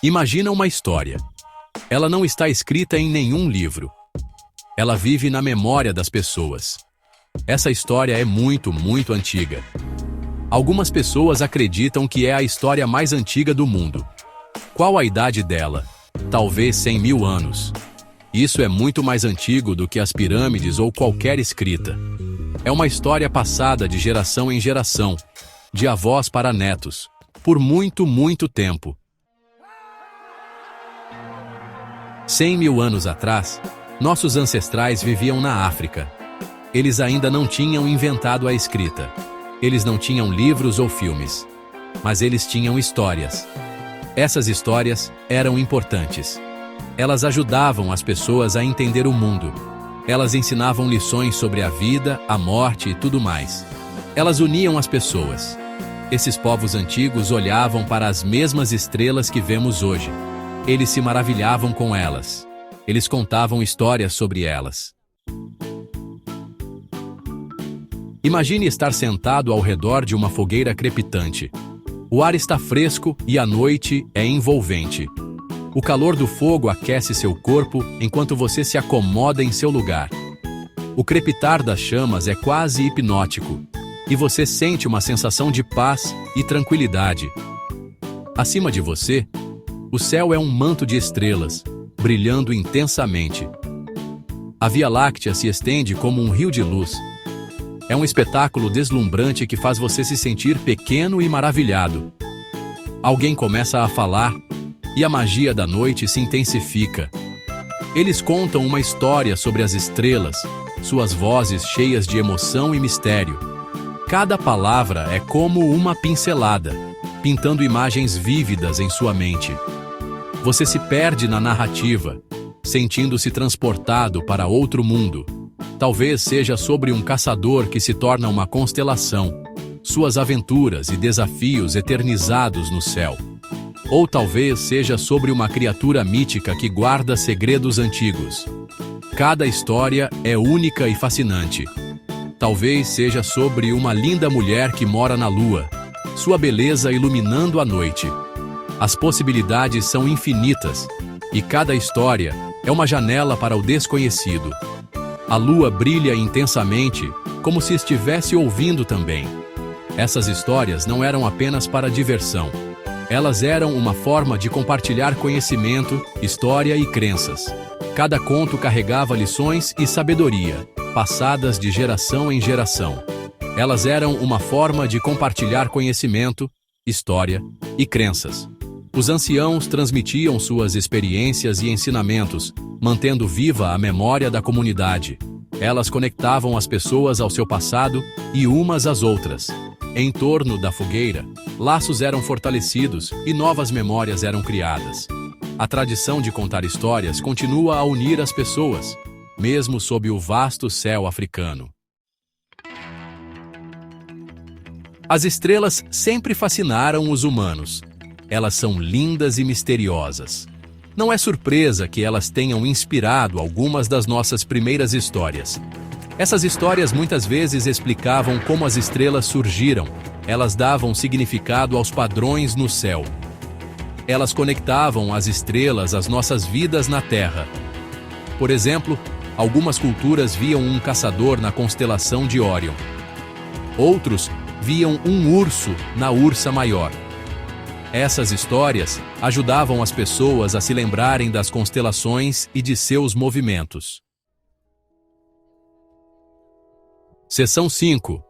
Imagina uma história. Ela não está escrita em nenhum livro. Ela vive na memória das pessoas. Essa história é muito antiga. Algumas pessoas acreditam que é a história mais antiga do mundo. Qual a idade dela? Talvez 100 mil anos. Isso é muito mais antigo do que as pirâmides ou qualquer escrita. É uma história passada de geração em geração, de avós para netos, por muito tempo. 100 mil anos atrás, nossos ancestrais viviam na África. Eles ainda não tinham inventado a escrita. Eles não tinham livros ou filmes. Mas eles tinham histórias. Essas histórias eram importantes. Elas ajudavam as pessoas a entender o mundo. Elas ensinavam lições sobre a vida, a morte e tudo mais. Elas uniam as pessoas. Esses povos antigos olhavam para as mesmas estrelas que vemos hoje. Eles se maravilhavam com elas. Eles contavam histórias sobre elas. Imagine estar sentado ao redor de uma fogueira crepitante. O ar está fresco e a noite é envolvente. O calor do fogo aquece seu corpo enquanto você se acomoda em seu lugar. O crepitar das chamas é quase hipnótico, e você sente uma sensação de paz e tranquilidade. Acima de você, o céu é um manto de estrelas, brilhando intensamente. A Via Láctea se estende como um rio de luz. É um espetáculo deslumbrante que faz você se sentir pequeno e maravilhado. Alguém começa a falar, e a magia da noite se intensifica. Eles contam uma história sobre as estrelas, suas vozes cheias de emoção e mistério. Cada palavra é como uma pincelada, pintando imagens vívidas em sua mente. Você se perde na narrativa, sentindo-se transportado para outro mundo. Talvez seja sobre um caçador que se torna uma constelação, suas aventuras e desafios eternizados no céu. Ou talvez seja sobre uma criatura mítica que guarda segredos antigos. Cada história é única e fascinante. Talvez seja sobre uma linda mulher que mora na lua, sua beleza iluminando a noite. As possibilidades são infinitas, e cada história é uma janela para o desconhecido. A lua brilha intensamente, como se estivesse ouvindo também. Essas histórias não eram apenas para diversão. Elas eram uma forma de compartilhar conhecimento, história e crenças. Cada conto carregava lições e sabedoria, passadas de geração em geração. Elas eram uma forma de compartilhar conhecimento, história e crenças. Os anciãos transmitiam suas experiências e ensinamentos, mantendo viva a memória da comunidade. Elas conectavam as pessoas ao seu passado e umas às outras. Em torno da fogueira, laços eram fortalecidos e novas memórias eram criadas. A tradição de contar histórias continua a unir as pessoas, mesmo sob o vasto céu africano. As estrelas sempre fascinaram os humanos. Elas são lindas e misteriosas. Não é surpresa que elas tenham inspirado algumas das nossas primeiras histórias. Essas histórias muitas vezes explicavam como as estrelas surgiram. Elas davam significado aos padrões no céu. Elas conectavam as estrelas às nossas vidas na Terra. Por exemplo, algumas culturas viam um caçador na constelação de Órion. Outros viam um urso na Ursa Maior. Essas histórias ajudavam as pessoas a se lembrarem das constelações e de seus movimentos. Seção 5.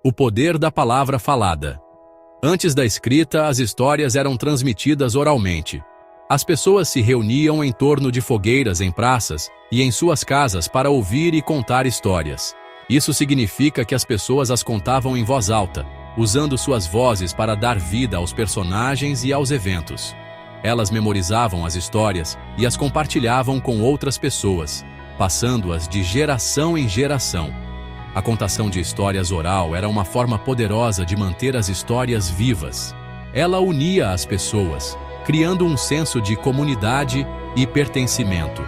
O poder da palavra falada. Antes da escrita, as histórias eram transmitidas oralmente. As pessoas se reuniam em torno de fogueiras em praças e em suas casas para ouvir e contar histórias. Isso significa que as pessoas as contavam em voz alta, usando suas vozes para dar vida aos personagens e aos eventos. Elas memorizavam as histórias e as compartilhavam com outras pessoas, passando-as de geração em geração. A contação de histórias oral era uma forma poderosa de manter as histórias vivas. Ela unia as pessoas, criando um senso de comunidade e pertencimento.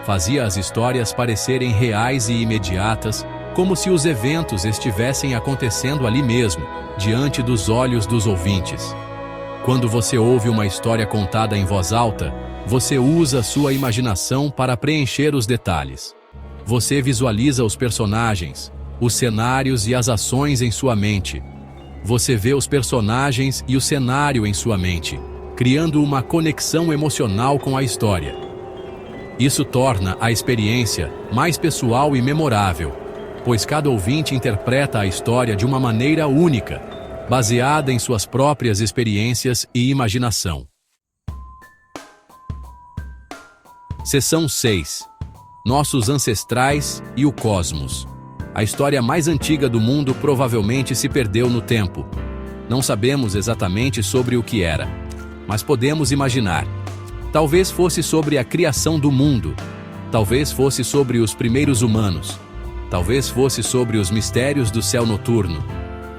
Fazia as histórias parecerem reais e imediatas, como se os eventos estivessem acontecendo ali mesmo, diante dos olhos dos ouvintes. Quando você ouve uma história contada em voz alta, você usa sua imaginação para preencher os detalhes. Você visualiza os personagens, os cenários e as ações em sua mente. Você vê os personagens e o cenário em sua mente, criando uma conexão emocional com a história. Isso torna a experiência mais pessoal e memorável, pois cada ouvinte interpreta a história de uma maneira única, baseada em suas próprias experiências e imaginação. Seção 6. Nossos ancestrais e o cosmos. A história mais antiga do mundo provavelmente se perdeu no tempo. Não sabemos exatamente sobre o que era, mas podemos imaginar. Talvez fosse sobre a criação do mundo. Talvez fosse sobre os primeiros humanos. Talvez fosse sobre os mistérios do céu noturno.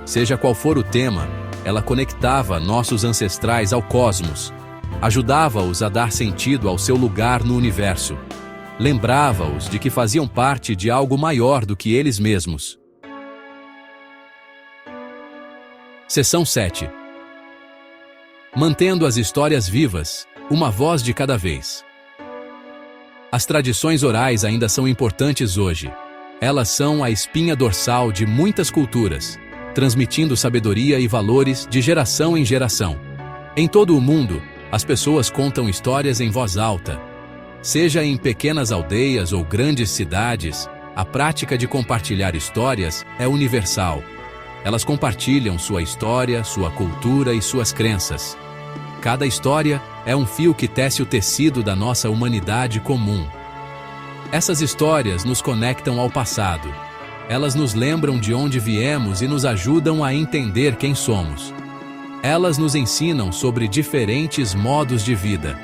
Seja qual for o tema, ela conectava nossos ancestrais ao cosmos, ajudava-os a dar sentido ao seu lugar no universo, lembrava-os de que faziam parte de algo maior do que eles mesmos. Seção 7. Mantendo as histórias vivas, uma voz de cada vez. As tradições orais ainda são importantes hoje. Elas são a espinha dorsal de muitas culturas, transmitindo sabedoria e valores de geração em geração. Em todo o mundo, as pessoas contam histórias em voz alta. Seja em pequenas aldeias ou grandes cidades, a prática de compartilhar histórias é universal. Elas compartilham sua história, sua cultura e suas crenças. Cada história é um fio que tece o tecido da nossa humanidade comum. Essas histórias nos conectam ao passado. Elas nos lembram de onde viemos e nos ajudam a entender quem somos. Elas nos ensinam sobre diferentes modos de vida.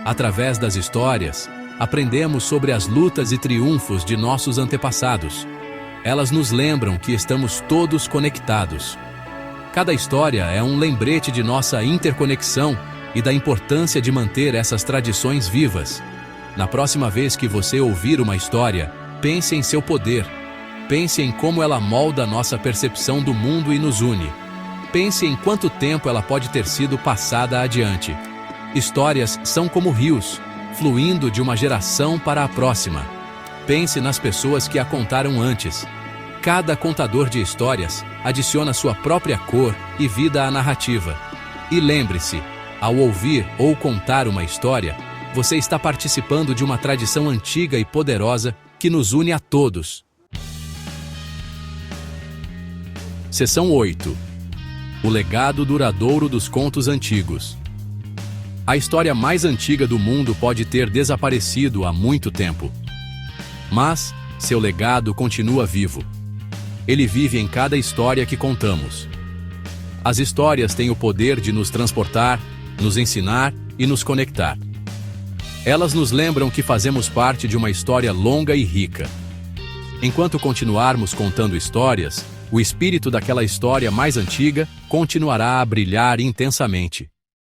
Através das histórias, aprendemos sobre as lutas e triunfos de nossos antepassados. Elas nos lembram que estamos todos conectados. Cada história é um lembrete de nossa interconexão e da importância de manter essas tradições vivas. Na próxima vez que você ouvir uma história, pense em seu poder. Pense em como ela molda nossa percepção do mundo e nos une. Pense em quanto tempo ela pode ter sido passada adiante. Histórias são como rios, fluindo de uma geração para a próxima. Pense nas pessoas que a contaram antes. Cada contador de histórias adiciona sua própria cor e vida à narrativa. E lembre-se, ao ouvir ou contar uma história, você está participando de uma tradição antiga e poderosa que nos une a todos. Seção 8. O legado duradouro dos contos antigos. A história mais antiga do mundo pode ter desaparecido há muito tempo. Mas seu legado continua vivo. Ele vive em cada história que contamos. As histórias têm o poder de nos transportar, nos ensinar e nos conectar. Elas nos lembram que fazemos parte de uma história longa e rica. Enquanto continuarmos contando histórias, o espírito daquela história mais antiga continuará a brilhar intensamente.